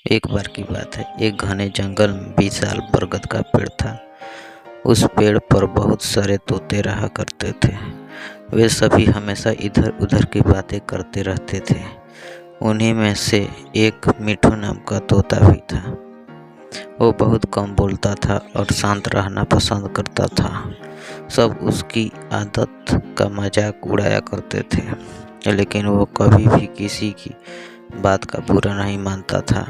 एक बार की बात है, एक घने जंगल में विशाल बरगद का पेड़ था। उस पेड़ पर बहुत सारे तोते रहा करते थे। वे सभी हमेशा इधर उधर की बातें करते रहते थे। उन्हीं में से एक मिठू नाम का तोता भी था। वो बहुत कम बोलता था और शांत रहना पसंद करता था। सब उसकी आदत का मजाक उड़ाया करते थे, लेकिन वो कभी भी किसी की बात का बुरा नहीं मानता था।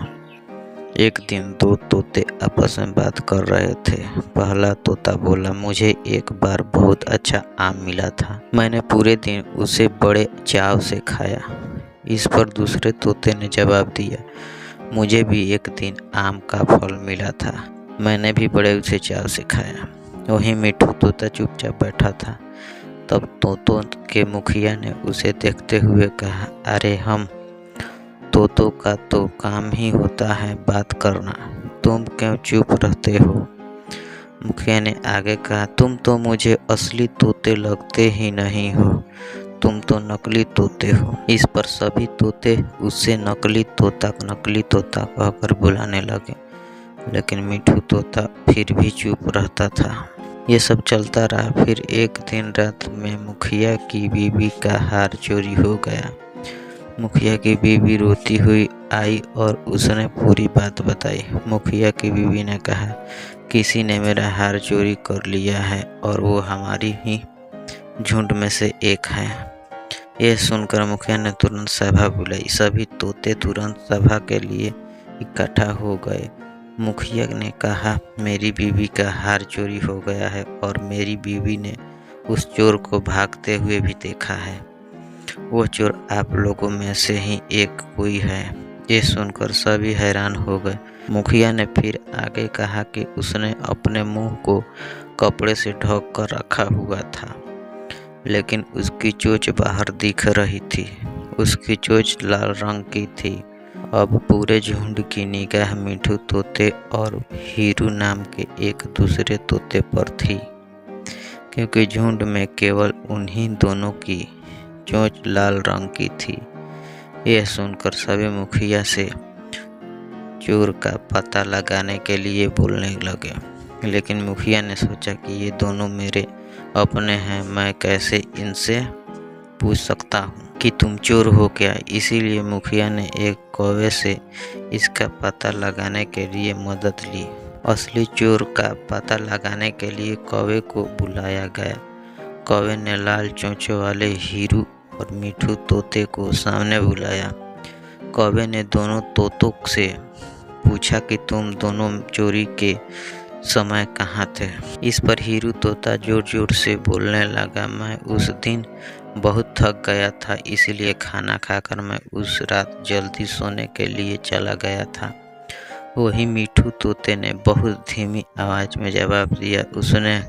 एक दिन दो तोते आपस में बात कर रहे थे। पहला तोता बोला, मुझे एक बार बहुत अच्छा आम मिला था। मैंने पूरे दिन उसे बड़े चाव से खाया। इस पर दूसरे तोते ने जवाब दिया, मुझे भी एक दिन आम का फल मिला था। मैंने भी बड़े उसे चाव से खाया। वहीं मिठू तोता चुपचाप बैठा था। तब तोतों के मुखिया ने उसे देखते हुए कहा, अरे हम तोतों का तो काम ही होता है बात करना, तुम क्यों चुप रहते हो? मुखिया ने आगे कहा, तुम तो मुझे असली तोते लगते ही नहीं हो, तुम तो नकली तोते हो। इस पर सभी तोते उससे नकली तोता कहकर बुलाने लगे, लेकिन मिठू तोता फिर भी चुप रहता था। ये सब चलता रहा। फिर एक दिन रात में मुखिया की बीवी का हार चोरी हो गया। मुखिया की बीवी रोती हुई आई और उसने पूरी बात बताई। मुखिया की बीवी ने कहा, किसी ने मेरा हार चोरी कर लिया है और वो हमारी ही झुंड में से एक है। यह सुनकर मुखिया ने तुरंत सभा बुलाई। सभी तोते तुरंत सभा के लिए इकट्ठा हो गए। मुखिया ने कहा, मेरी बीवी का हार चोरी हो गया है और मेरी बीवी ने उस चोर को भागते हुए भी देखा है। वो चोर आप लोगों में से ही एक कोई है। ये सुनकर सभी हैरान हो गए। मुखिया ने फिर आगे कहा कि उसने अपने मुंह को कपड़े से ढक कर रखा हुआ था, लेकिन उसकी चोंच बाहर दिख रही थी। उसकी चोंच लाल रंग की थी। अब पूरे झुंड की निगाह मिठू तोते और हीरू नाम के एक दूसरे तोते पर थी, क्योंकि झुंड में केवल उन्हीं दोनों की चोंच लाल रंग की थी। यह सुनकर सभी मुखिया से चोर का पता लगाने के लिए बोलने लगे, लेकिन मुखिया ने सोचा कि ये दोनों मेरे अपने हैं, मैं कैसे इनसे पूछ सकता हूँ कि तुम चोर हो क्या। इसीलिए मुखिया ने एक कौवे से इसका पता लगाने के लिए मदद ली। असली चोर का पता लगाने के लिए कौवे को बुलाया गया। कौवे ने लाल चोंचों वाले हीरू और मिठू तोते को सामने बुलाया। कौवे ने दोनों तोतों से पूछा कि तुम दोनों चोरी के समय कहाँ थे। इस पर हीरू तोता जोर जोर से बोलने लगा, मैं उस दिन बहुत थक गया था, इसलिए खाना खाकर मैं उस रात जल्दी सोने के लिए चला गया था। वही मिठू तोते ने बहुत धीमी आवाज में जवाब दिया, उसने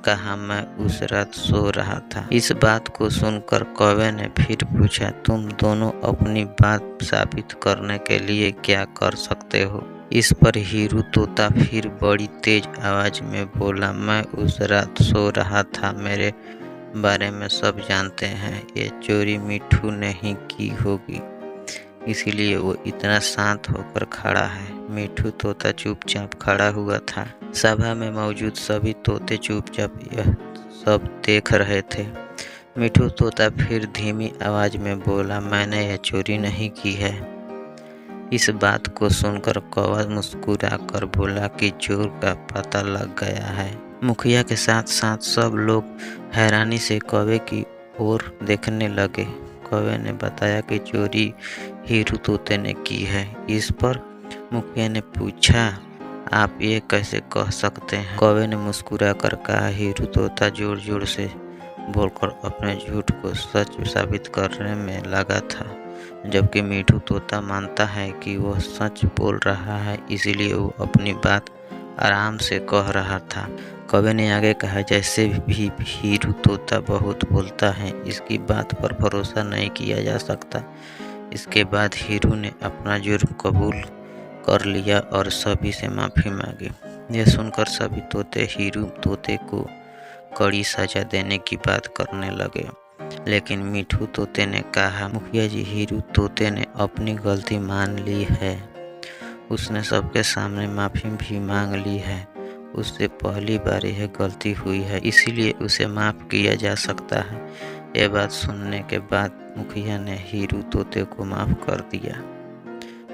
कहा, मैं उस रात सो रहा था। इस बात को सुनकर कौवे ने फिर पूछा, तुम दोनों अपनी बात साबित करने के लिए क्या कर सकते हो? इस पर हीरू तोता फिर बड़ी तेज आवाज में बोला, मैं उस रात सो रहा था, मेरे बारे में सब जानते हैं, ये चोरी मिठू ने ही की होगी, इसीलिए वो इतना शांत होकर खड़ा है। मिठू तोता चुपचाप खड़ा हुआ था। सभा में मौजूद सभी तोते चुपचाप यह सब देख रहे थे। मिठू तोता फिर धीमी आवाज में बोला, मैंने यह चोरी नहीं की है। इस बात को सुनकर कौवा मुस्कुरा कर बोला कि चोर का पता लग गया है। मुखिया के साथ साथ सब लोग हैरानी से कौवे की ओर देखने लगे। कौवे ने बताया कि चोरी हीरू तोते ने की है। इस पर मुखिया ने पूछा, आप ये कैसे कह सकते हैं? कौवे ने मुस्कुरा कर कहा, हीरू तोता जोर जोर से बोलकर अपने झूठ को सच साबित करने में लगा था, जबकि मिठू तोता मानता है कि वह सच बोल रहा है, इसीलिए वो अपनी बात आराम से कह रहा था। कौवे ने आगे कहा, जैसे भी हीरू तोता बहुत बोलता है, इसकी बात पर भरोसा नहीं किया जा सकता। इसके बाद हीरू ने अपना जुर्म कबूल कर लिया और सभी से माफ़ी मांगी। यह सुनकर सभी तोते हीरू तोते को कड़ी सजा देने की बात करने लगे, लेकिन मिठू तोते ने कहा, मुखिया जी, हीरू तोते ने अपनी गलती मान ली है, उसने सबके सामने माफ़ी भी मांग ली है। उससे पहली बार यह गलती हुई है, इसीलिए उसे माफ़ किया जा सकता है। यह बात सुनने के बाद मुखिया ने हीरू तोते को माफ़ कर दिया।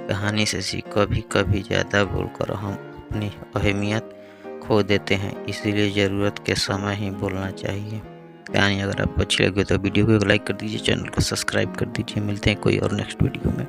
कहानी से सीख, कभी कभी ज़्यादा बोलकर हम अपनी अहमियत खो देते हैं, इसीलिए ज़रूरत के समय ही बोलना चाहिए। कहानी अगर आपको अच्छी लगी तो वीडियो को एक लाइक कर दीजिए, चैनल को सब्सक्राइब कर दीजिए। मिलते हैं कोई और नेक्स्ट वीडियो में।